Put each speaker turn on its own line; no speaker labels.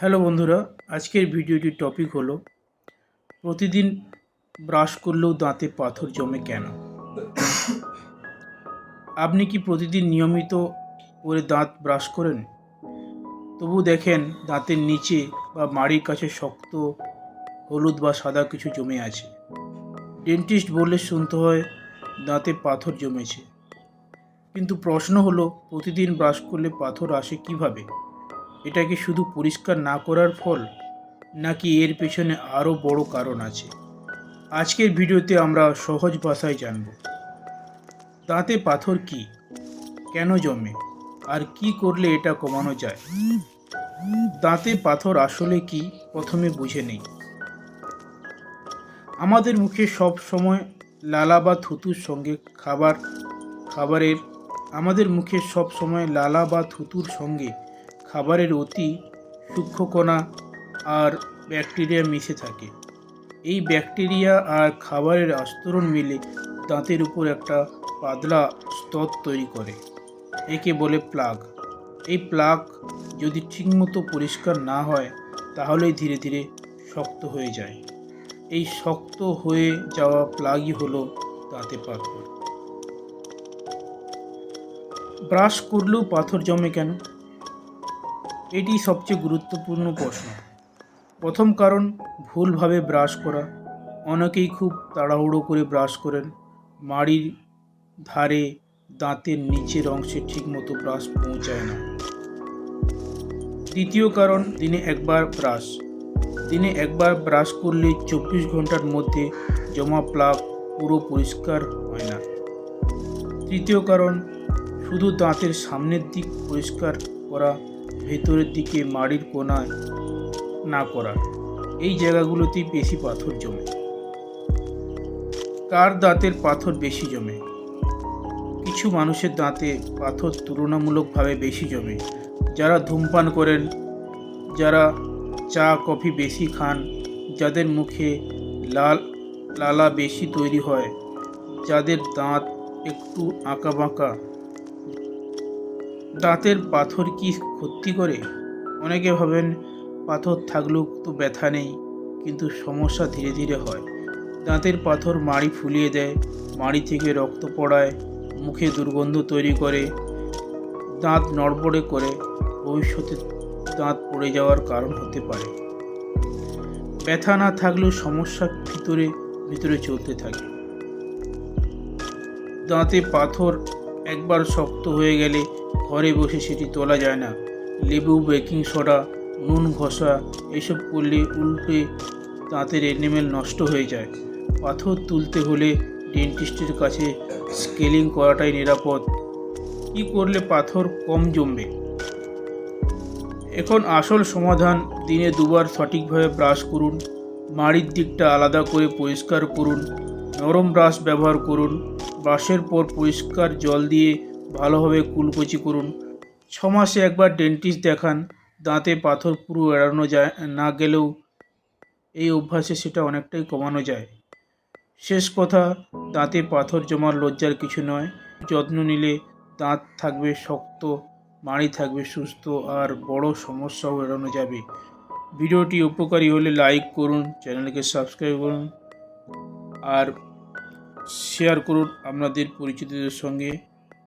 Hello বন্ধুরা, আজকের ভিডিওটির টপিক হলো প্রতিদিন ব্রাশ করলেও দাঁতে পাথর জমে কেন। আপনি কি প্রতিদিন নিয়মিত করে দাঁত ব্রাশ করেন, তবু দেখেন দাঁতের নিচে বা মাড়ির কাছে শক্ত হলুদ বা সাদা কিছু জমে আছে? ডেন্টিস্ট বললে শুনতে হয় দাঁতে পাথর জমেছে, কিন্তু প্রশ্ন হলো প্রতিদিন ব্রাশ করলে পাথর আসে কিভাবে? এটা কি শুধু পরিষ্কার না করার ফল, নাকি এর পেছনে আরও বড় কারণ আছে? আজকের ভিডিওতে আমরা সহজ ভাষায় জানব দাঁতে পাথর কি, কেন জমে, আর কি করলে এটা কমানো যায়। দাঁতে পাথর আসলে কি, প্রথমে বুঝে নেই। আমাদের মুখে সব সময় লালা বা থুতুর সঙ্গে খাবারের খাবারের অতি সূক্ষ্ম কণা আর ব্যাকটেরিয়া মিশে থাকে। এই ব্যাকটেরিয়া আর খাবারের আস্তরণ মিলে দাঁতের উপর একটা পাতলা স্তর তৈরি করে, একে বলে প্লাগ। এই প্লাগ যদি ঠিকমতো পরিষ্কার না হয় তাহলেই ধীরে ধীরে শক্ত হয়ে যায়। এই শক্ত হয়ে যাওয়া প্লাগই হলো দাঁতে পাথর। ব্রাশ করলেও পাথর জমে কেন? এটি সবচেয়ে গুরুত্বপূর্ণ প্রশ্ন। প্রথম কারণ, ভুলভাবে ব্রাশ করা। অনেকেই খুব তাড়াহুড়ো করে ব্রাশ করেন, মাড়ির ধারে দাঁতের নিচের অংশে ঠিকমতো ব্রাশ পৌঁছায় না। দ্বিতীয় কারণ, দিনে একবার ব্রাশ করলে 24 ঘন্টার মধ্যে জমা প্লাগ পুরো পরিষ্কার হয় না। তৃতীয় কারণ, শুধু দাঁতের সামনের দিক পরিষ্কার করা, ভেতরের দিকে মাড়ির কোণায় না করা। এই জায়গাগুলোতেই বেশি পাথর জমে। কার দাঁতের পাথর বেশি জমে? কিছু মানুষের দাঁতে পাথর তুলনামূলকভাবে বেশি জমে। যারা ধূমপান করেন, যারা চা কফি বেশি খান, যাদের মুখে লালা বেশি তৈরি হয়, যাদের দাঁত একটু আঁকাবাঁকা। দাঁতের পাথর কি ক্ষতি করে? অনেকে ভাবেন পাথর থাকলেও তো ব্যথা নেই, কিন্তু সমস্যা ধীরে ধীরে হয়। দাঁতের পাথর মাড়ি ফুলিয়ে দেয়, মাড়ি থেকে রক্ত পড়ায়, মুখে দুর্গন্ধ তৈরি করে, দাঁত নড়বড়ে করে, ভবিষ্যতে দাঁত পড়ে যাওয়ার কারণ হতে পারে। ব্যথা না থাকলেও সমস্যা ভিতরে ভিতরে চলতে থাকে। দাঁতে পাথর একবার শক্ত হয়ে গেলে ঘরে বসে সেটি তোলা যায় না। লেবু, বেকিং সোডা, নুন ঘষা এসব করলে উল্টে দাঁতের এনামেল নষ্ট হয়ে যায়। পাথর তুলতে হলে ডেন্টিস্টের কাছে স্কেলিং করাটাই নিরাপদ। কি করলে পাথর কম জমবে? এখন আসল সমাধান, দিনে দুবার সঠিকভাবে ব্রাশ করুন, মাড়ির দিকটা আলাদা করে পরিষ্কার করুন, নরম ব্রাশ ব্যবহার করুন, ব্রাশের পর পরিষ্কার জল দিয়ে ভালোভাবে কুলকুচি করুন। 6 মাসে একবার ডেন্টিস্ট দেখান। দাঁতে পাথর পুরো এড়ানো যায় না গেলেও এই অভ্যাসে সেটা অনেকটাই কমানো যায়। শেষ কথা, দাঁতে পাথর জমার লজ্জার কিছু নয়। যত্ন নিলে দাঁত থাকবে শক্ত, মাড়ি থাকবে সুস্থ, আর বড় সমস্যাও এড়ানো যাবে। ভিডিওটি উপকারী হলে লাইক করুন, চ্যানেলকে সাবস্ক্রাইব করুন, আর শেয়ার করুন আপনাদের পরিচিতদের সঙ্গে।